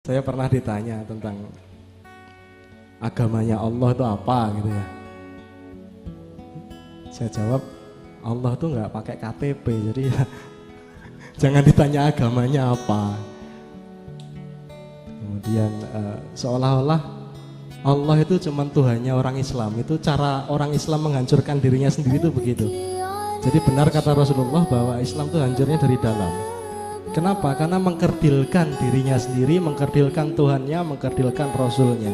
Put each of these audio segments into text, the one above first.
Saya pernah ditanya tentang agamanya Allah itu apa gitu ya. Saya jawab, Allah tuh nggak pakai KTP, jadi ya jangan ditanya agamanya apa. Kemudian seolah-olah Allah itu cuma Tuhannya orang Islam. Itu cara orang Islam menghancurkan dirinya sendiri itu begitu. Jadi benar kata Rasulullah bahwa Islam itu hancurnya dari dalam. Kenapa? Karena mengkerdilkan dirinya sendiri, mengkerdilkan Tuhannya, mengkerdilkan Rasulnya.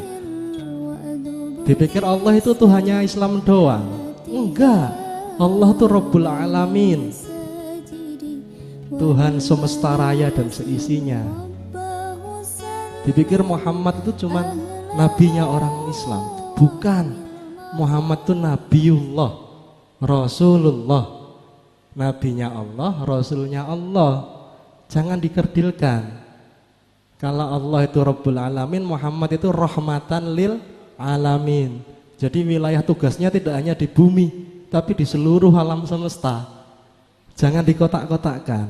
Dipikir Allah itu Tuhannya Islam doang. Enggak, Allah itu Rabbul Alamin, Tuhan semesta raya dan seisinya. Dipikir Muhammad itu cuma nabinya orang Islam. Bukan, Muhammad itu Nabiullah, Rasulullah, nabinya Allah, Rasulnya Allah. Jangan dikerdilkan. Kalau Allah itu Rabbul Alamin, Muhammad itu rahmatan lil alamin. Jadi wilayah tugasnya tidak hanya di bumi, tapi di seluruh alam semesta. Jangan dikotak-kotakkan.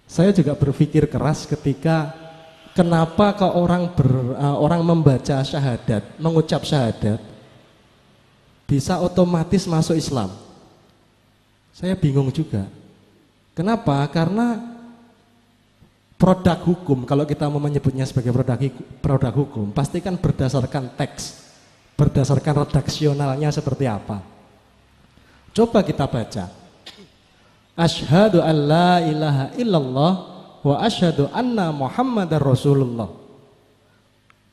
Saya juga berpikir keras ketika kenapa kok orang membaca syahadat, mengucap syahadat bisa otomatis masuk Islam. Saya bingung juga. Kenapa? Karena produk hukum, kalau kita mau menyebutnya sebagai produk hukum, pasti kan berdasarkan teks, berdasarkan redaksionalnya seperti apa. Coba kita baca. Asyhadu an la ilaha illallah wa asyhadu anna Muhammadar Rasulullah.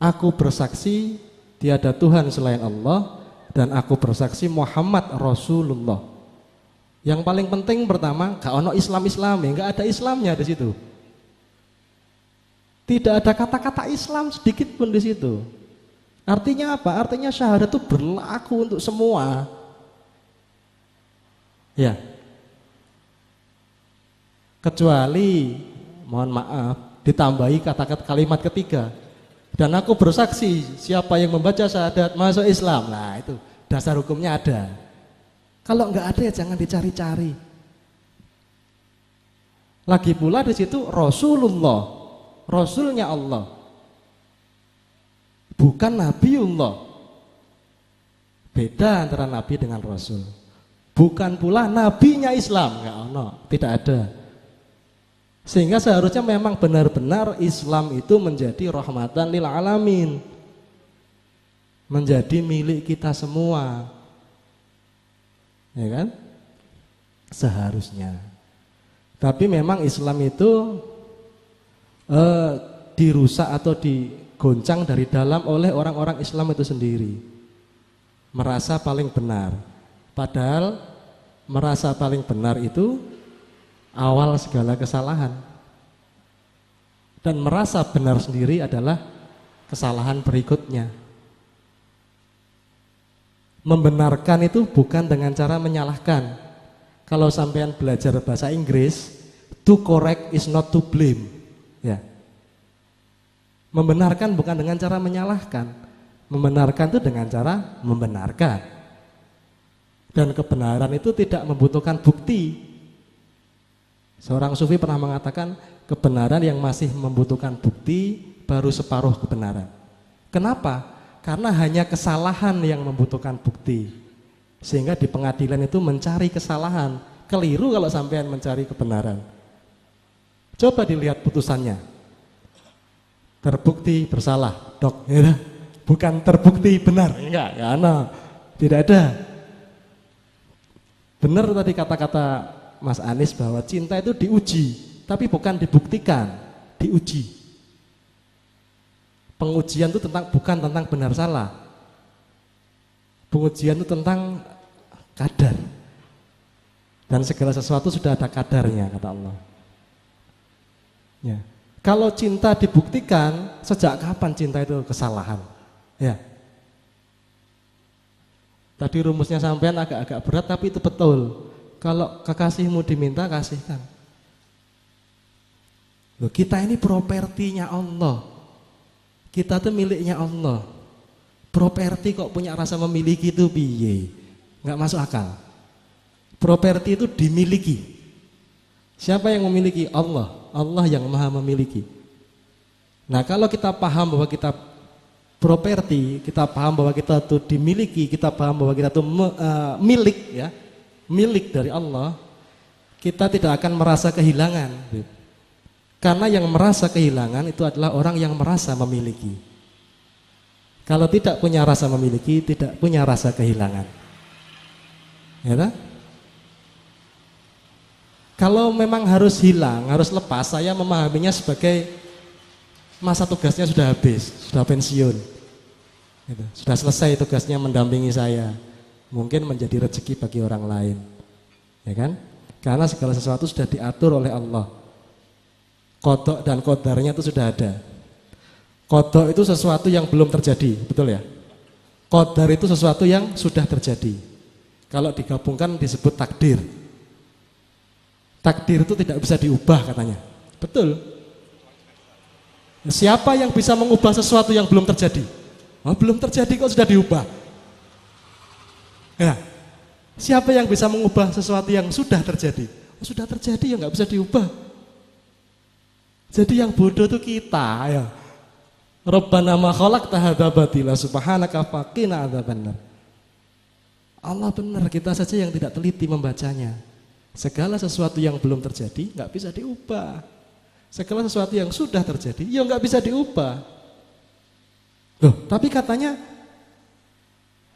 Aku bersaksi tiada Tuhan selain Allah dan aku bersaksi Muhammad Rasulullah. Yang paling penting pertama, gak ono Islam-Islami, gak ada Islamnya di situ. Tidak ada kata-kata Islam sedikit pun di situ. Artinya apa? Artinya syahadat itu berlaku untuk semua. Ya. Kecuali, mohon maaf, ditambahi kata-kata kalimat ketiga. Dan aku bersaksi siapa yang membaca syahadat masuk Islam. Nah itu dasar hukumnya ada. Kalau enggak ada ya jangan dicari-cari. Lagi pula di situ Rasulullah, Rasulnya Allah, bukan Nabiullah. Beda antara Nabi dengan Rasul. Bukan pula Nabinya Islam, enggak ono, tidak ada. Sehingga seharusnya memang benar-benar Islam itu menjadi rahmatan lil alamin, menjadi milik kita semua. Ya kan? Seharusnya. Tapi memang Islam itu dirusak atau digoncang dari dalam oleh orang-orang Islam itu sendiri. Merasa paling benar. Padahal merasa paling benar itu awal segala kesalahan. Dan merasa benar sendiri adalah kesalahan berikutnya. Membenarkan itu bukan dengan cara menyalahkan. Kalau sampean belajar bahasa Inggris, to correct is not to blame. Ya. Membenarkan bukan dengan cara menyalahkan. Membenarkan itu dengan cara membenarkan. Dan kebenaran itu tidak membutuhkan bukti. Seorang sufi pernah mengatakan, kebenaran yang masih membutuhkan bukti baru separuh kebenaran. Kenapa? Karena hanya kesalahan yang membutuhkan bukti. Sehingga di pengadilan itu mencari kesalahan. Keliru kalau sampean mencari kebenaran. Coba dilihat putusannya. Terbukti bersalah, dok. Ya, bukan terbukti benar. Enggak, ya, no. Tidak ada. Benar tadi kata-kata Mas Anies bahwa cinta itu diuji, tapi bukan dibuktikan, diuji. Pengujian itu bukan tentang benar salah. Pengujian itu tentang kadar. Dan segala sesuatu sudah ada kadarnya, kata Allah. Ya. Kalau cinta dibuktikan, sejak kapan cinta itu kesalahan? Ya. Tadi rumusnya sampean agak-agak berat, tapi itu betul. Kalau kekasihmu diminta, kasihkan. Loh, kita ini propertinya Allah. Kita tuh miliknya Allah. Properti kok punya rasa memiliki itu piye? Enggak masuk akal. Properti itu dimiliki. Siapa yang memiliki? Allah. Allah yang maha memiliki. Nah kalau kita paham bahwa kita properti, kita paham bahwa kita itu dimiliki, kita paham bahwa kita itu milik ya, milik dari Allah, kita tidak akan merasa kehilangan. Karena yang merasa kehilangan itu adalah orang yang merasa memiliki. Kalau tidak punya rasa memiliki, tidak punya rasa kehilangan. Ya tak? Kalau memang harus hilang, harus lepas, saya memahaminya sebagai masa tugasnya sudah habis, sudah pensiun. Gitu. Sudah selesai tugasnya mendampingi saya. Mungkin menjadi rezeki bagi orang lain. Ya kan? Karena segala sesuatu sudah diatur oleh Allah. Qada dan qadarnya itu sudah ada. Qada itu sesuatu yang belum terjadi, betul ya? Qadar itu sesuatu yang sudah terjadi. Kalau digabungkan disebut takdir. Takdir itu tidak bisa diubah katanya. Betul. Siapa yang bisa mengubah sesuatu yang belum terjadi? Oh, belum terjadi kok sudah diubah. Ya. Siapa yang bisa mengubah sesuatu yang sudah terjadi? Oh, sudah terjadi ya nggak bisa diubah. Jadi yang bodoh itu kita ya. Rabbana ma khalaqta hadza batila subhanaka faqina adzabannar. Allah benar, kita saja yang tidak teliti membacanya. Segala sesuatu yang belum terjadi nggak bisa diubah. Segala sesuatu yang sudah terjadi ya nggak bisa diubah. Loh, tapi katanya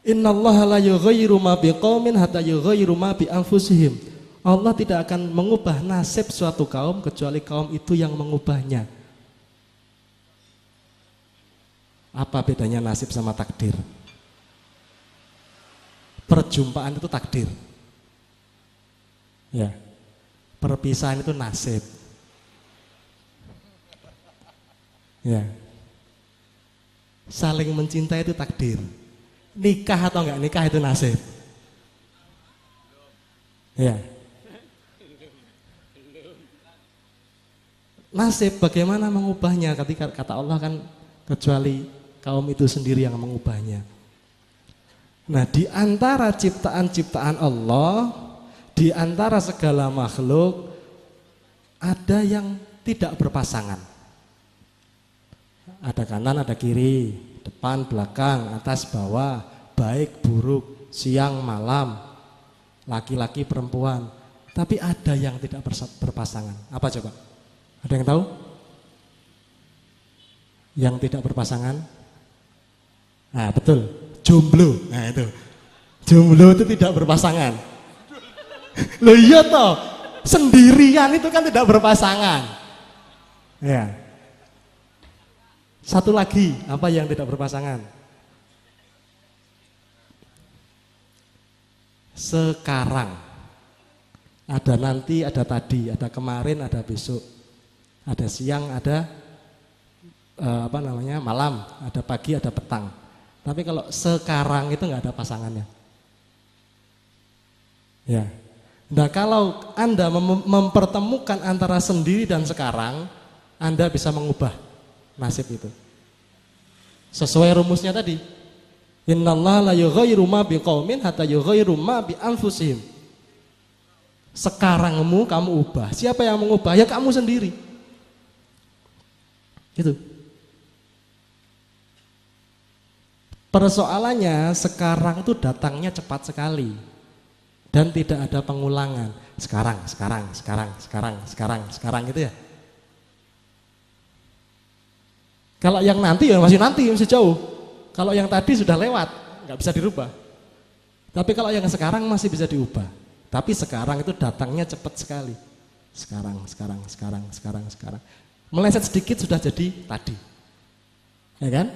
innallaha la yughayyiru ma biqaumin hatta yughayyiru ma bi anfusihim. Allah tidak akan mengubah nasib suatu kaum kecuali kaum itu yang mengubahnya. Apa bedanya nasib sama takdir? Perjumpaan itu takdir. Ya. Perpisahan itu nasib. Ya. Saling mencintai itu takdir. Nikah atau enggak nikah itu nasib. Ya. Nasib bagaimana mengubahnya? Ketika kata Allah kan kecuali kaum itu sendiri yang mengubahnya. Nah, di antara ciptaan-ciptaan Allah, di antara segala makhluk ada yang tidak berpasangan. Ada kanan, ada kiri, depan, belakang, atas, bawah, baik, buruk, siang, malam, laki-laki, perempuan. Tapi ada yang tidak berpasangan. Apa coba? Ada yang tahu? Yang tidak berpasangan? Nah, betul. Jomblo. Nah, itu. Jomblo itu tidak berpasangan. Loh iya toh. Sendirian itu kan tidak berpasangan. Ya. Satu lagi, apa yang tidak berpasangan? Sekarang. Ada nanti, ada tadi, ada kemarin, ada besok. Ada siang, ada malam, ada pagi, ada petang. Tapi kalau sekarang itu nggak ada pasangannya. Ya. Nah, kalau Anda mempertemukan antara sendiri dan sekarang, Anda bisa mengubah nasib itu. Sesuai rumusnya tadi. Innallaha la yughayyiru ma biqaumin hatta yughayyiru ma bi anfusihim. Sekarangmu kamu ubah. Siapa yang mengubah? Ya kamu sendiri. Gitu. Persoalannya sekarang itu datangnya cepat sekali dan tidak ada pengulangan. Sekarang gitu ya. Kalau yang nanti ya masih jauh. Kalau yang tadi sudah lewat, nggak bisa dirubah. Tapi kalau yang sekarang masih bisa diubah. Tapi sekarang itu datangnya cepat sekali. Sekarang. Meleset sedikit sudah jadi tadi. Ya kan?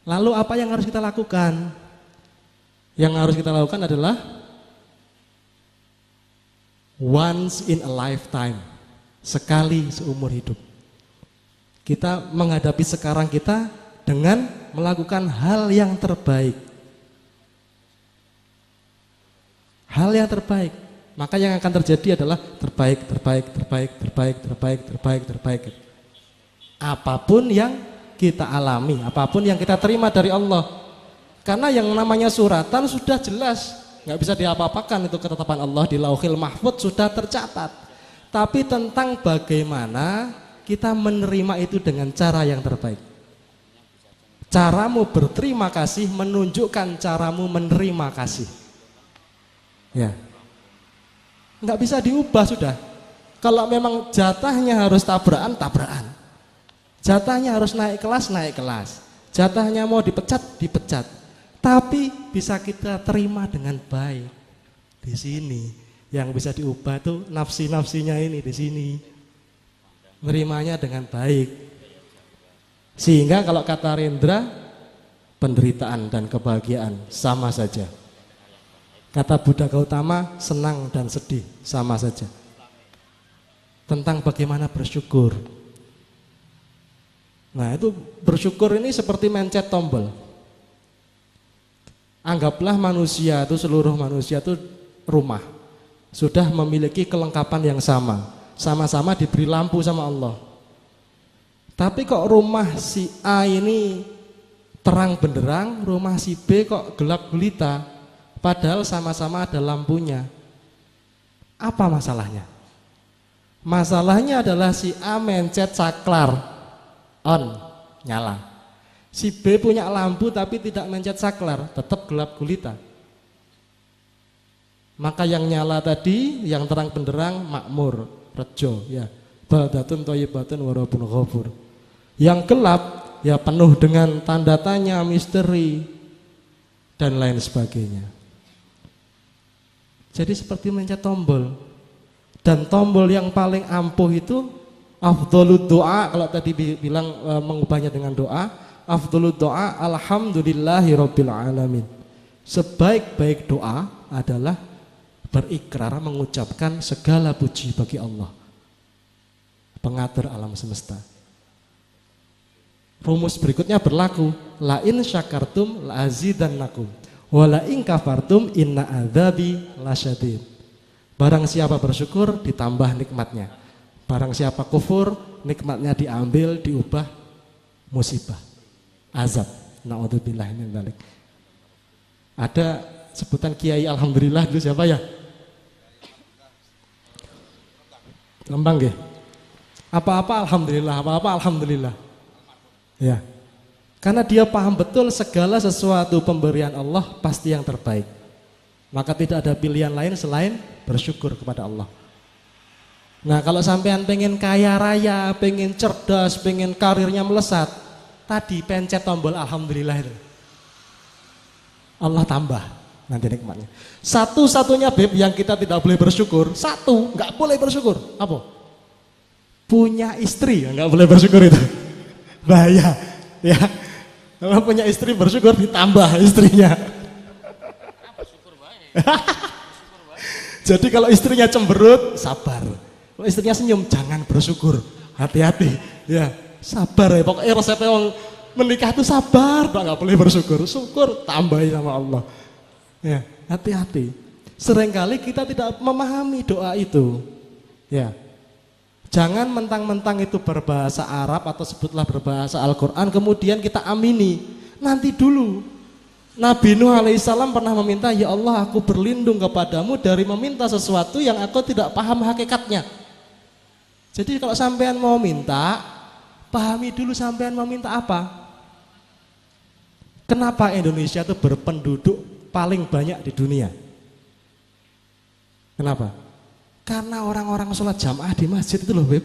Lalu apa yang harus kita lakukan? Yang harus kita lakukan adalah once in a lifetime. Sekali seumur hidup. Kita menghadapi sekarang kita dengan melakukan hal yang terbaik. Hal yang terbaik. Maka yang akan terjadi adalah terbaik. Apapun yang kita alami, apapun yang kita terima dari Allah. Karena yang namanya suratan sudah jelas, nggak bisa diapa-apakan itu ketetapan Allah di Lauhil Mahfudz sudah tercatat. tapi tentang bagaimana kita menerima itu dengan cara yang terbaik. Caramu berterima kasih menunjukkan caramu menerima kasih. Ya, nggak bisa diubah sudah. Kalau memang jatahnya harus tabrakan, tabrakan. Jatahnya harus naik kelas, naik kelas. Jatahnya mau dipecat, dipecat. Tapi bisa kita terima dengan baik. Di sini yang bisa diubah tuh nafsi-nafsinya ini di sini. Menerimanya dengan baik. Sehingga kalau kata Rendra, penderitaan dan kebahagiaan sama saja. Kata Buddha Gautama, senang dan sedih sama saja. Tentang bagaimana bersyukur. Nah, itu bersyukur ini seperti mencet tombol. Anggaplah manusia itu, seluruh manusia itu rumah. Sudah memiliki kelengkapan yang sama. Sama-sama diberi lampu sama Allah. Tapi kok rumah si A ini terang benderang, rumah si B kok gelap gulita, padahal sama-sama ada lampunya. Apa masalahnya? Masalahnya adalah si A mencet saklar on, nyala. Si B punya lampu tapi tidak mencet saklar, tetap gelap gulita. Maka yang nyala tadi, yang terang benderang makmur, rejo, ya. Baldatun thayyibatun wa rabbun ghafur. Yang gelap ya penuh dengan tanda tanya, misteri dan lain sebagainya. Jadi seperti mencet tombol. Dan tombol yang paling ampuh itu afdhalud doa, kalau tadi bilang mengubahnya dengan doa, afdhalud doa alhamdulillahirabbil alamin. Sebaik-baik doa adalah berikrar mengucapkan segala puji bagi Allah, pengatur alam semesta. Rumus berikutnya berlaku, la in syakartum la azidannakum wa la in kafartum inna adzabi lasyadid. Barang siapa bersyukur ditambah nikmatnya. Barang siapa kufur nikmatnya diambil, diubah musibah, azab. Na'udzubillah min dzalik. Ada sebutan kiai alhamdulillah dulu siapa ya? Lembang nggih. Apa-apa alhamdulillah, apa-apa alhamdulillah. Ya. Karena dia paham betul segala sesuatu pemberian Allah pasti yang terbaik. Maka tidak ada pilihan lain selain bersyukur kepada Allah. Nah, kalau sampean pengen kaya raya, pengen cerdas, pengen karirnya melesat, tadi pencet tombol alhamdulillah itu. Allah tambah nanti nikmatnya. Satu-satunya beb yang kita tidak boleh bersyukur, satu, nggak boleh bersyukur. Apa? Punya istri, nggak boleh bersyukur itu. Bahaya, ya. Kalau punya istri bersyukur ditambah istrinya. Jadi kalau istrinya cemberut, sabar. Kalau istrinya senyum, jangan bersyukur. Hati-hati, ya. Sabar ya. Pokoknya resepnya orang menikah itu sabar, nggak boleh bersyukur. Syukur tambahin sama Allah. Ya, hati-hati. Seringkali kita tidak memahami doa itu. Ya. Jangan mentang-mentang itu berbahasa Arab atau sebutlah berbahasa Al-Quran, kemudian kita amini. Nanti dulu. Nabi Nuh alaihissalam pernah meminta, ya Allah aku berlindung kepadamu dari meminta sesuatu yang aku tidak paham hakikatnya. Jadi kalau sampean mau minta, pahami dulu sampean mau minta apa. Kenapa Indonesia itu berpenduduk paling banyak di dunia? Kenapa? Karena orang-orang sholat jamaah di masjid itu loh Beb.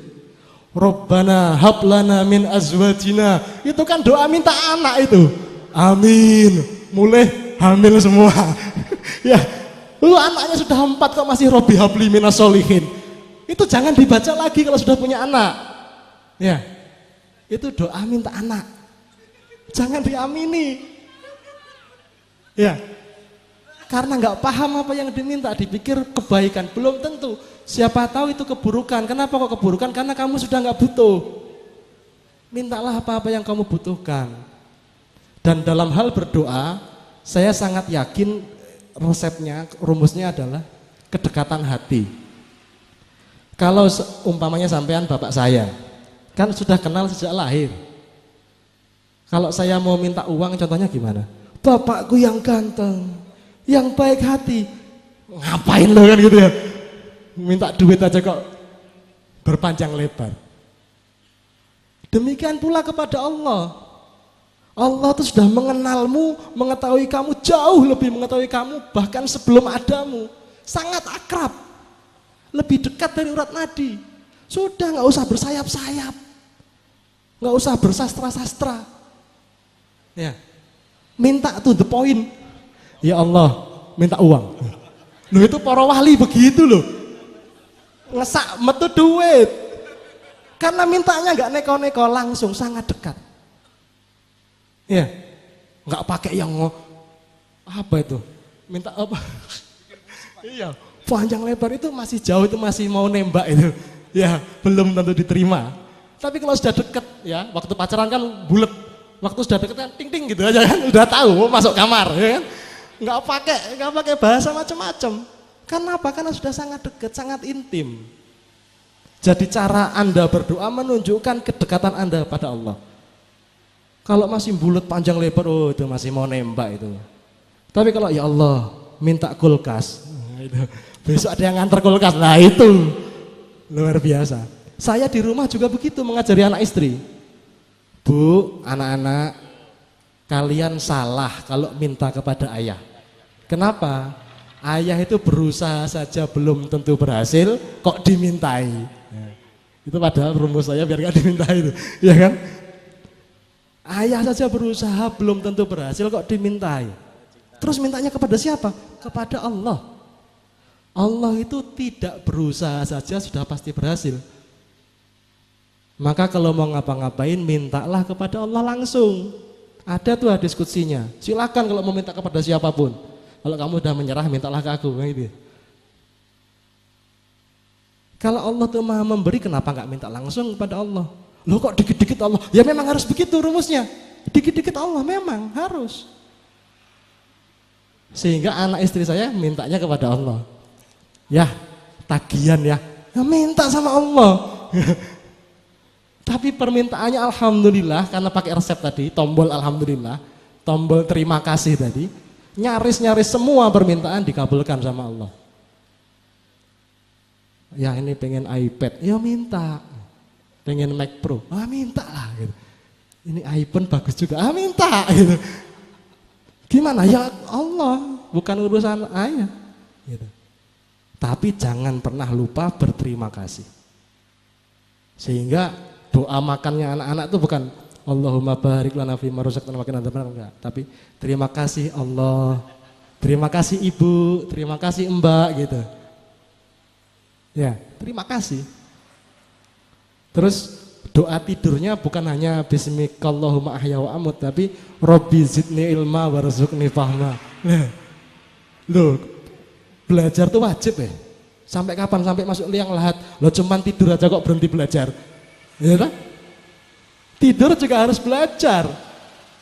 Rabbana hablana min azwajina, itu kan doa minta anak itu. Amin. Mulai hamil semua. Ya, lu anaknya sudah 4 kok masih Robbi habli minas solihin. Itu jangan dibaca lagi kalau sudah punya anak. Ya, itu doa minta anak. Jangan diamini. Ya, karena nggak paham apa yang diminta, dipikir kebaikan, belum tentu. Siapa tahu itu keburukan. Kenapa kok keburukan? Karena kamu sudah nggak butuh. Mintalah apa-apa yang kamu butuhkan. Dan dalam hal berdoa, saya sangat yakin resepnya, rumusnya adalah kedekatan hati. Kalau umpamanya sampean bapak saya, kan sudah kenal sejak lahir. Kalau saya mau minta uang, contohnya gimana? Bapakku yang ganteng, yang baik hati. Ngapain lo kan gitu ya? Minta duit aja kok berpanjang lebar. Demikian pula kepada Allah. Allah itu sudah mengenalmu, mengetahui kamu, jauh lebih mengetahui kamu, bahkan sebelum adamu. Sangat akrab, lebih dekat dari urat nadi. Sudah, nggak usah bersayap-sayap, nggak usah bersastra-sastra. Ya, minta to the point. Ya Allah, minta uang. Loh, itu para wali begitu loh, ngesak metu duit. Karena mintanya nggak neko-neko, langsung sangat dekat. Ya, nggak pakai yang apa itu, minta apa? Iya, panjang lebar itu masih jauh, itu masih mau nembak itu. Ya, belum tentu diterima. Tapi kalau sudah deket, ya, waktu pacaran kan bulet, waktu sudah deket kan ting ting gitu aja kan, udah tahu mau masuk kamar, ya kan? Nggak pakai bahasa macam-macam. Kenapa? Karena sudah sangat dekat, sangat intim. Jadi cara Anda berdoa menunjukkan kedekatan Anda pada Allah. Kalau masih bulet panjang lebar, oh itu masih mau nembak itu. Tapi kalau ya Allah minta kulkas, nah itu. Besok ada yang nganter kulkas, nah itu luar biasa. Saya di rumah juga begitu mengajari anak istri. Bu, anak-anak, kalian salah kalau minta kepada ayah. Kenapa? Ayah itu berusaha saja belum tentu berhasil, kok dimintai. Ya. Itu padahal rumus saya biar gak dimintai itu, ya kan? Ayah saja berusaha belum tentu berhasil, kok dimintai. Terus mintanya kepada siapa? Kepada Allah. Allah itu tidak berusaha saja sudah pasti berhasil. Maka kalau mau ngapa-ngapain, mintalah kepada Allah langsung. Ada tuh diskusinya. Silakan kalau mau minta kepada siapapun. Kalau kamu udah menyerah, mintalah ke aku. Gitu. Kalau Allah tuh maha memberi, kenapa nggak minta langsung kepada Allah? Loh kok dikit-dikit Allah? Ya memang harus begitu rumusnya. Dikit-dikit Allah memang harus. Sehingga anak istri saya mintanya kepada Allah. Ya, tagihan ya. Ya minta sama Allah. Tapi permintaannya alhamdulillah, karena pakai resep tadi, tombol alhamdulillah, tombol terima kasih tadi, nyaris-nyaris semua permintaan dikabulkan sama Allah. Ya ini pengen iPad, ya minta. Pengen Mac Pro, minta lah gitu. Ini iPhone bagus juga, minta gitu. Gimana? Ya Allah, bukan urusan ayah gitu. Tapi jangan pernah lupa berterima kasih. Sehingga doa makannya anak-anak itu bukan Allahumma barik lana fima razaqtana wa qina adzabannar, enggak, tapi terima kasih Allah, terima kasih Ibu, terima kasih Mbak gitu. Ya, terima kasih. Terus doa tidurnya bukan hanya bismikallahumma ahya wa amut, tapi Robbi zidni ilma warzuqni fahma. Loh, belajar tuh wajib ya. Sampai kapan? Sampai masuk liang lahat. Loh cuman tidur aja kok berhenti belajar. Ya kan? Tidur juga harus belajar.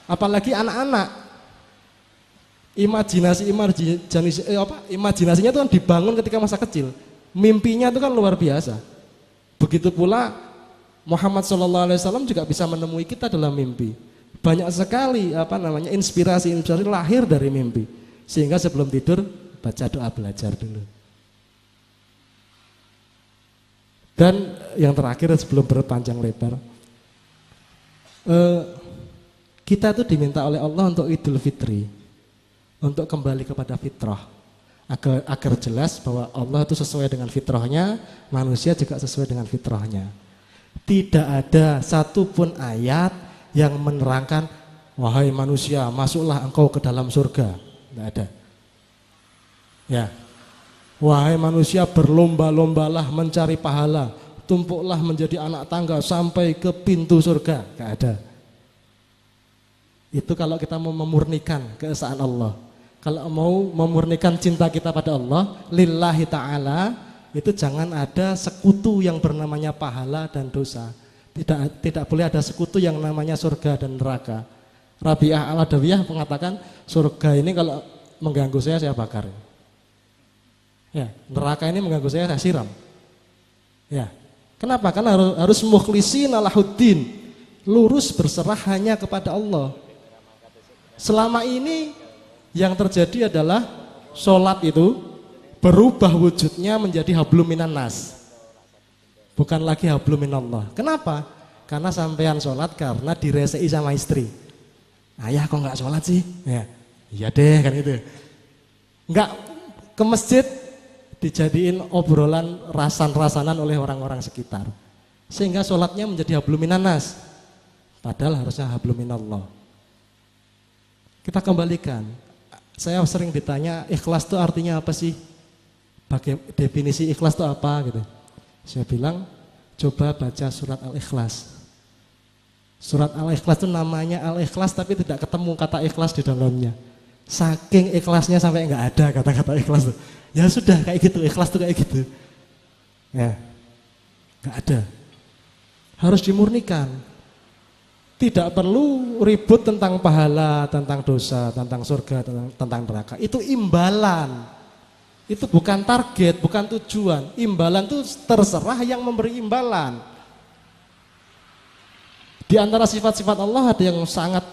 Apalagi anak-anak. Imajinasinya itu kan dibangun ketika masa kecil. Mimpinya itu kan luar biasa. Begitu pula Muhammad SAW juga bisa menemui kita dalam mimpi. Banyak sekali inspirasi lahir dari mimpi. Sehingga sebelum tidur baca doa belajar dulu. Dan yang terakhir sebelum berpanjang lebar, kita itu diminta oleh Allah untuk Idul Fitri, untuk kembali kepada fitrah, agar jelas bahwa Allah itu sesuai dengan fitrahnya, manusia juga sesuai dengan fitrahnya. Tidak ada satupun ayat yang menerangkan wahai manusia masuklah engkau ke dalam surga. Tidak ada. Ya, wahai manusia berlomba-lombalah mencari pahala, tumpuklah menjadi anak tangga sampai ke pintu surga. Tidak ada. Itu kalau kita mau memurnikan keesaan Allah. Kalau mau memurnikan cinta kita pada Allah, lillahi ta'ala, itu jangan ada sekutu yang bernamanya pahala dan dosa. Tidak boleh ada sekutu yang namanya surga dan neraka. Rabi'ah al-Adawiyah mengatakan surga ini kalau mengganggu saya bakar. Ya, neraka ini mengganggu saya siram. Ya. Kenapa? Karena harus mukhlisin alahuddin, lurus berserah hanya kepada Allah. Selama ini yang terjadi adalah sholat itu berubah wujudnya menjadi hablum minan nas. bukan lagi hablum minallah. Kenapa? Karena sampean sholat karena diresei sama istri. Ayah kok nggak sholat sih? Ya, iya deh kan gitu. Nggak ke masjid dijadiin obrolan rasan-rasanan oleh orang-orang sekitar. Sehingga sholatnya menjadi hablum minannas. Padahal harusnya hablum minallah. Kita kembalikan. Saya sering ditanya, ikhlas itu artinya apa sih? Definisi ikhlas itu apa gitu. Saya bilang, coba baca surat Al-Ikhlas. Surat Al-Ikhlas itu namanya Al-Ikhlas tapi tidak ketemu kata ikhlas di dalamnya. Saking ikhlasnya sampai nggak ada kata-kata ikhlas itu. Ya sudah kayak gitu, ikhlas itu kayak gitu. Ya, nggak ada. Harus dimurnikan. Tidak perlu ribut tentang pahala, tentang dosa, tentang surga, tentang neraka. Itu imbalan. Itu bukan target, bukan tujuan. Imbalan itu terserah yang memberi imbalan. Di antara sifat-sifat Allah ada yang sangat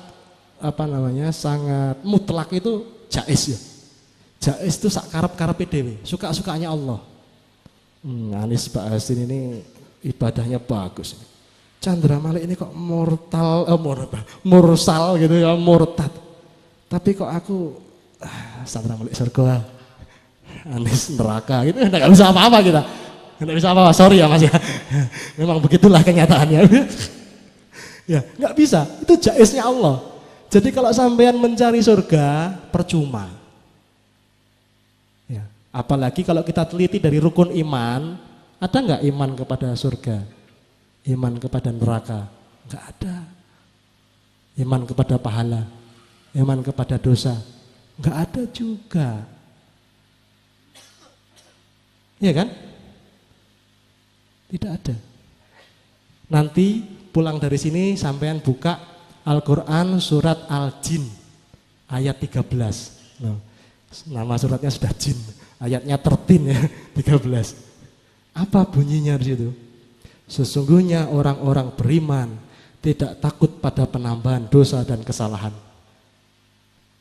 sangat mutlak itu jais ya. Jais itu sak karep-karepe dhewe, suka-sukanya Allah. Anies Ba'asin ini ibadahnya bagus. Chandra Malik ini kok mursal gitu ya, murtad. Tapi kok aku Chandra Malik surga, Anies neraka gitu, nggak bisa apa-apa kita. Nggak bisa apa-apa, sorry ya Mas ya. Memang begitulah kenyataannya. Ya, nggak bisa. Itu jaiznya Allah. Jadi kalau sampean mencari surga percuma. Ya, apalagi kalau kita teliti dari rukun iman, ada nggak iman kepada surga? Iman kepada neraka? Nggak ada. Iman kepada pahala? Iman kepada dosa? Nggak ada juga. Iya kan? Tidak ada. Nanti pulang dari sini sampean buka Al-Quran surat Al-Jin ayat 13. Nah, nama suratnya sudah Jin, ayatnya 13 ya, 13. Apa bunyinya di situ? Sesungguhnya orang-orang beriman tidak takut pada penambahan dosa dan kesalahan,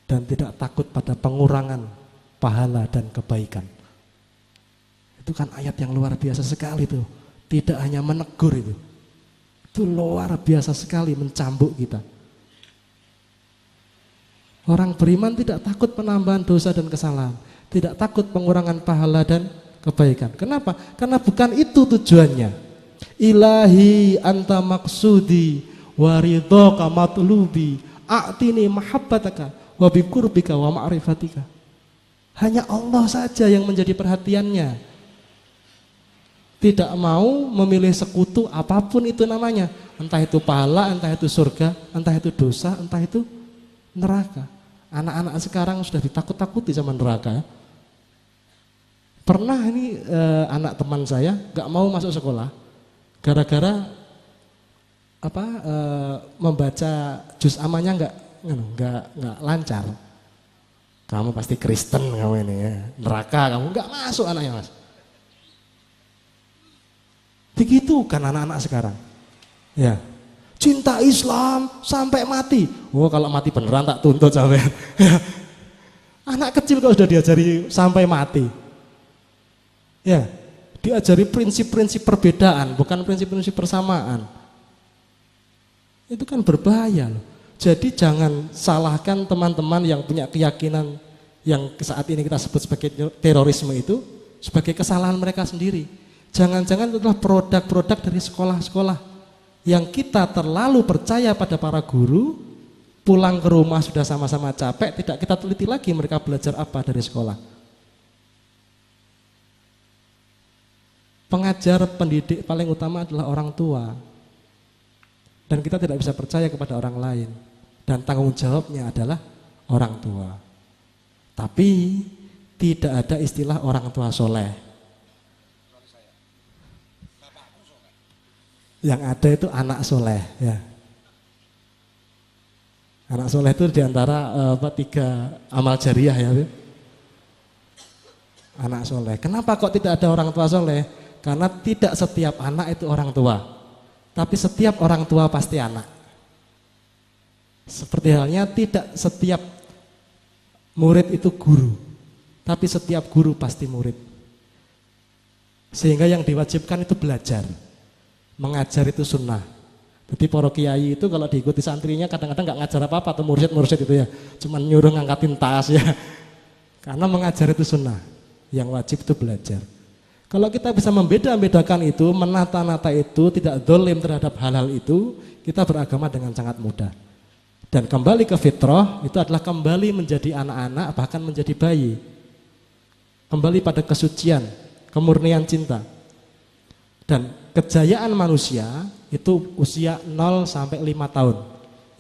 dan tidak takut pada pengurangan pahala dan kebaikan. Itu kan ayat yang luar biasa sekali tuh. Tidak hanya menegur itu luar biasa sekali mencambuk kita. Orang beriman tidak takut penambahan dosa dan kesalahan, tidak takut pengurangan pahala dan kebaikan. Kenapa? Karena bukan itu tujuannya. Ilahi anta maksudi waridhoka matlubi a'tini mahabbataka wa biqurbika wa ma'rifatika. Hanya Allah saja yang menjadi perhatiannya. Tidak mau memilih sekutu apapun itu namanya. Entah itu pahala, entah itu surga, entah itu dosa, entah itu neraka. Anak-anak sekarang sudah ditakut-takuti sama neraka. Pernah ini anak teman saya gak mau masuk sekolah gara-gara membaca juz amanya nggak lancar. Kamu pasti Kristen kamu ini ya. Neraka kamu, gak masuk anaknya Mas. Begitu kan anak-anak sekarang. Ya. Cinta Islam sampai mati. Oh, kalau mati beneran tak tuntut sampai. Ya. Anak kecil kalau sudah diajari sampai mati. Ya. Diajari prinsip-prinsip perbedaan, bukan prinsip-prinsip persamaan. Itu kan berbahaya loh. Jadi jangan salahkan teman-teman yang punya keyakinan yang saat ini kita sebut sebagai terorisme itu sebagai kesalahan mereka sendiri. Jangan-jangan itu adalah produk-produk dari sekolah-sekolah yang kita terlalu percaya pada para guru, pulang ke rumah sudah sama-sama capek, tidak kita teliti lagi mereka belajar apa dari sekolah. Pengajar, pendidik paling utama adalah orang tua. Dan kita tidak bisa percaya kepada orang lain. Dan tanggung jawabnya adalah orang tua. Tapi tidak ada istilah orang tua soleh. Yang ada itu anak soleh ya. Anak soleh itu diantara 3 amal jariah ya. Anak soleh. Kenapa kok tidak ada orang tua soleh? Karena tidak setiap anak itu orang tua. Tapi setiap orang tua pasti anak. Seperti halnya tidak setiap murid itu guru. Tapi setiap guru pasti murid. Sehingga yang diwajibkan itu belajar. Mengajar itu sunnah. Jadi para kiai itu kalau diikuti santrinya kadang-kadang nggak ngajar apa-apa atau mursyid itu ya, cuman nyuruh ngangkatin tas ya. Karena mengajar itu sunnah, yang wajib itu belajar. Kalau kita bisa membeda-bedakan itu, menata-nata itu, tidak dolim terhadap hal-hal itu, kita beragama dengan sangat mudah. Dan kembali ke fitrah itu adalah kembali menjadi anak-anak, bahkan menjadi bayi. Kembali pada kesucian, kemurnian cinta. Dan kejayaan manusia itu usia 0 sampai 5 tahun.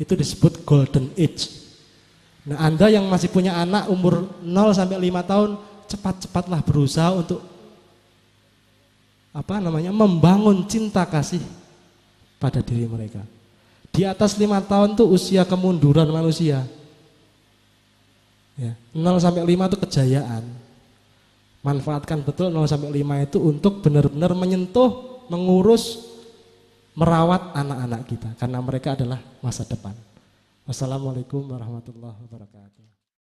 Itu disebut golden age. Nah, Anda yang masih punya anak umur 0 sampai 5 tahun, cepat-cepatlah berusaha untuk membangun cinta kasih pada diri mereka. Di atas 5 tahun itu usia kemunduran manusia. Ya, 0 sampai 5 itu kejayaan. Manfaatkan betul 0 sampai 5 itu untuk benar-benar menyentuh, mengurus, merawat anak-anak kita karena mereka adalah masa depan. Wassalamualaikum warahmatullahi wabarakatuh.